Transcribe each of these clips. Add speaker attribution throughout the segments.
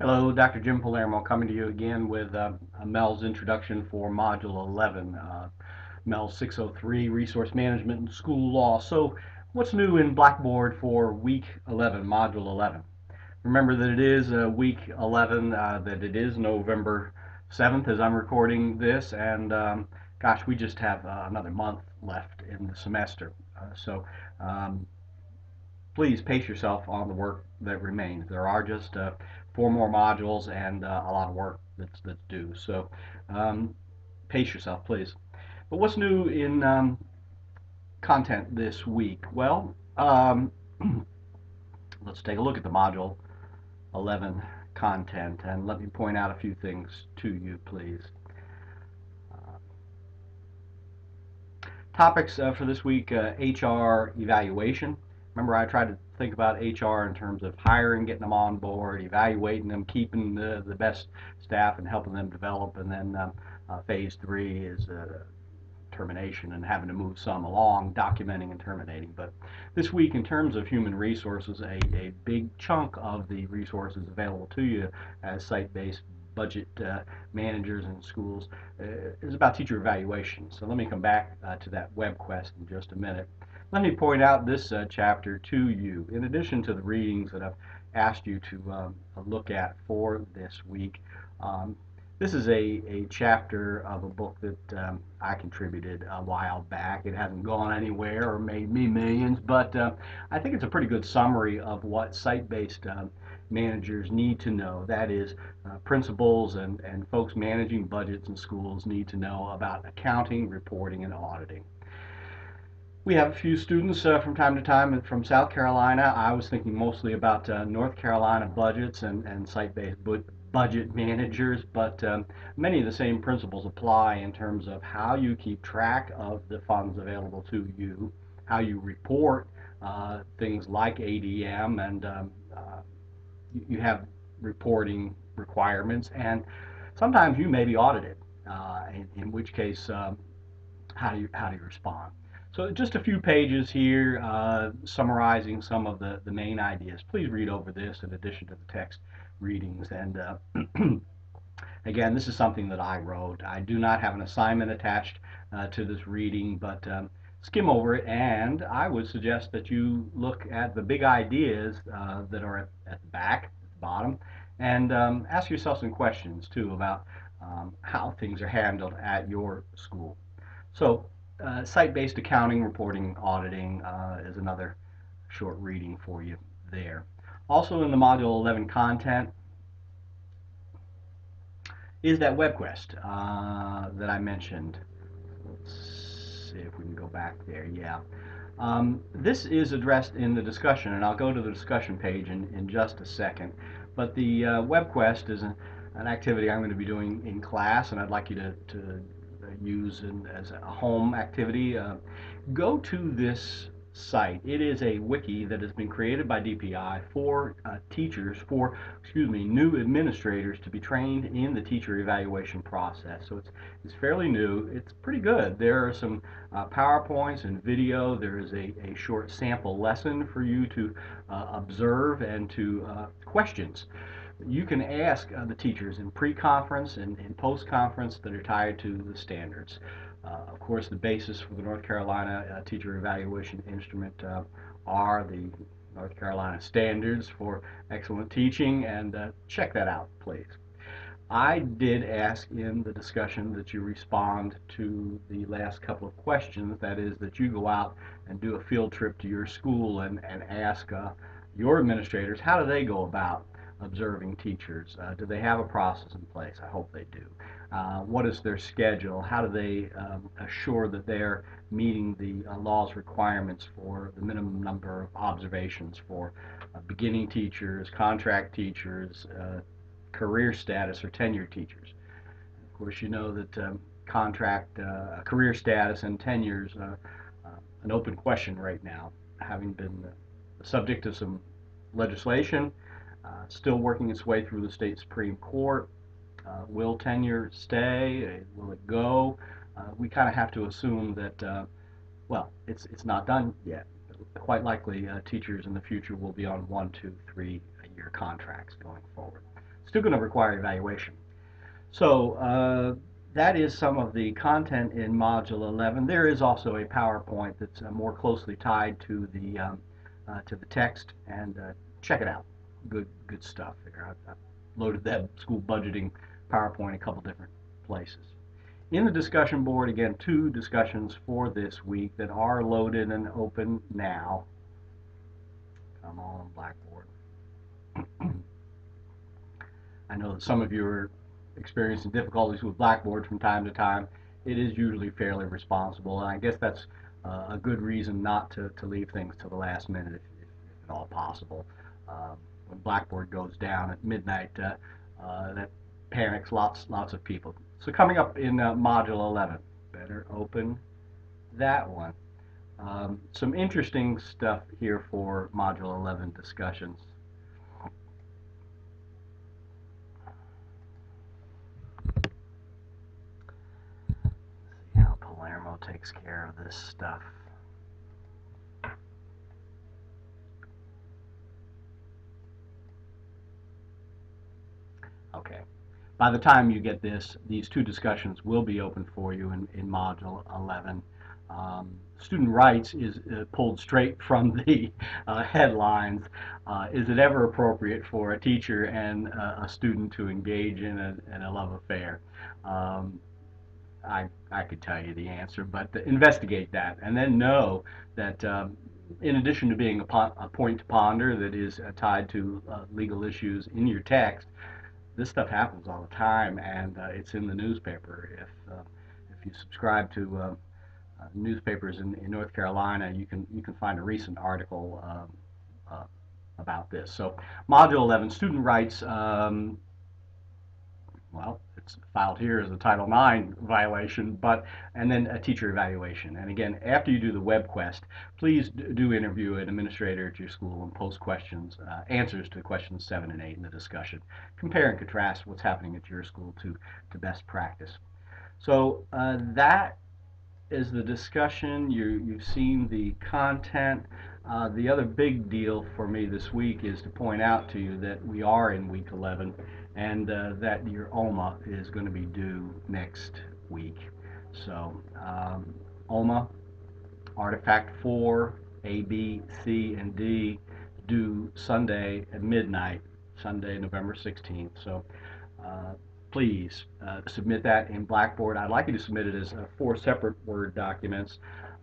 Speaker 1: Hello, Dr. Jim Palermo coming to you again with a MELS introduction for Module 11, MELS 603, Resource Management and School Law. So what's new in Blackboard for Week 11, Module 11? Remember that it is Week 11, that it is November 7th as I'm recording this, and gosh, we just have another month left in the semester. So um, please pace yourself on the work that remains. There are just four more modules and a lot of work that's due. So um, pace yourself, please. But what's new in content this week? Well, let's take a look at the module 11 content, and let me point out a few things to you, please. Topics for this week, HR evaluation. Remember, I tried to think about HR in terms of hiring, getting them on board, evaluating them, keeping the best staff and helping them develop, and then phase three is termination and having to move some along, documenting and terminating. But this week, in terms of human resources, a big chunk of the resources available to you as site-based budget managers in schools is about teacher evaluation. So let me come back to that web quest in just a minute. Let me point out this chapter to you. In addition to the readings that I've asked you to look at for this week, this is a chapter of a book that I contributed a while back. It hasn't gone anywhere or made me millions, but I think it's a pretty good summary of what site-based managers need to know. That is, principals and folks managing budgets in schools need to know about accounting, reporting, and auditing. We have a few students from time to time from South Carolina. I was thinking mostly about North Carolina budgets and site-based budget managers, but many of the same principles apply in terms of how you keep track of the funds available to you, how you report things like ADM, and you have reporting requirements, and sometimes you may be audited, in which case how do you respond? So just a few pages here summarizing some of the main ideas. Please read over this in addition to the text readings. And again, this is something that I wrote. I do not have an assignment attached to this reading, but skim over it, and I would suggest that you look at the big ideas that are at the back, at the bottom, and ask yourself some questions too about how things are handled at your school. So site-based accounting, reporting, auditing is another short reading for you there. Also in the Module 11 content is that web quest that I mentioned. Let's see if we can go back there. Yeah. This is addressed in the discussion, and I'll go to the discussion page in just a second. But the web quest is an activity I'm going to be doing in class, and I'd like you to use as a home activity. Go to this site. It is a wiki that has been created by DPI for teachers, for, excuse me, new administrators to be trained in the teacher evaluation process. So it's fairly new. It's pretty good. There are some PowerPoints and video. There is a short sample lesson for you to observe and to questions you can ask the teachers in pre-conference and in post-conference that are tied to the standards. Of course, the basis for the North Carolina teacher evaluation instrument are the North Carolina standards for excellent teaching, and check that out, please. I did ask in the discussion that you respond to the last couple of questions. That is, that you go out and do a field trip to your school and ask your administrators how do they go about observing teachers. Do they have a process in place? I hope they do. What is their schedule? How do they assure that they're meeting the law's requirements for the minimum number of observations for beginning teachers, contract teachers, career status, or tenured teachers? Of course, you know that contract, career status, and tenure is an open question right now, having been the subject of some legislation, still working its way through the state Supreme Court. Will tenure stay? Will it go? We kind of have to assume that, well, it's not done yet. Quite likely, teachers in the future will be on 1, 2, 3 year contracts going forward. still going to require evaluation. So that is some of the content in Module 11. There is also a PowerPoint that's more closely tied to the text, and check it out. Good stuff there. I've loaded that school budgeting PowerPoint a couple different places. In the discussion board, again, 2 discussions for this week that are loaded and open now. Come on, Blackboard. I know that some of you are experiencing difficulties with Blackboard from time to time. It is usually fairly responsible, and I guess that's a good reason not to leave things to the last minute if at all possible. When Blackboard goes down at midnight, that panics lots of people. So coming up in Module 11, better open that one. Some interesting stuff here for Module 11 discussions. See how Palermo takes care of this stuff. Okay. By the time you get this, these 2 discussions will be open for you in Module 11. Student rights is pulled straight from the headlines. Is it ever appropriate for a teacher and a student to engage in a love affair? I could tell you the answer, but investigate that, and then know that in addition to being a point to ponder that is tied to legal issues in your text, this stuff happens all the time, and it's in the newspaper. If you subscribe to newspapers in North Carolina, you can find a recent article about this. So, Module 11, student rights. Well, it's filed here as a Title IX violation, and then a teacher evaluation. And again, after you do the web quest, please do interview an administrator at your school and post questions, answers to questions 7 and 8 in the discussion. Compare and contrast what's happening at your school to best practice. So that is the discussion. You've seen the content. The other big deal for me this week is to point out to you that we are in week 11 and that your OMA is going to be due next week. So OMA, Artifact 4, A, B, C, and D due Sunday at midnight, Sunday, November 16th. So please submit that in Blackboard. I'd like you to submit it as 4 separate Word documents.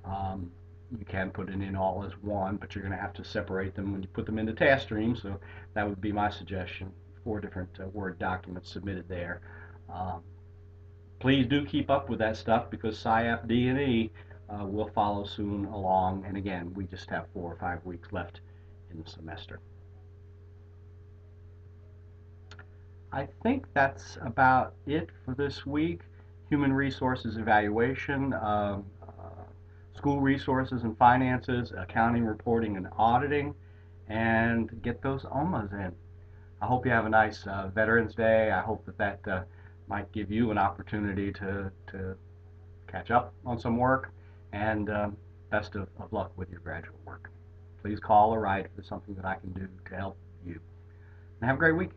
Speaker 1: You can put it in all as one, but you're going to have to separate them when you put them into task streams, so that would be my suggestion. 4 different Word documents submitted there. Please do keep up with that stuff because SciAp D&E will follow soon along, and again, we just have 4 or 5 weeks left in the semester. I think that's about it for this week. Human resources evaluation, school resources and finances, accounting, reporting, and auditing, and get those OMAs in. I hope you have a nice Veterans Day. I hope that might give you an opportunity to catch up on some work, and best of luck with your graduate work. Please call or write if there's something that I can do to help you. And have a great week.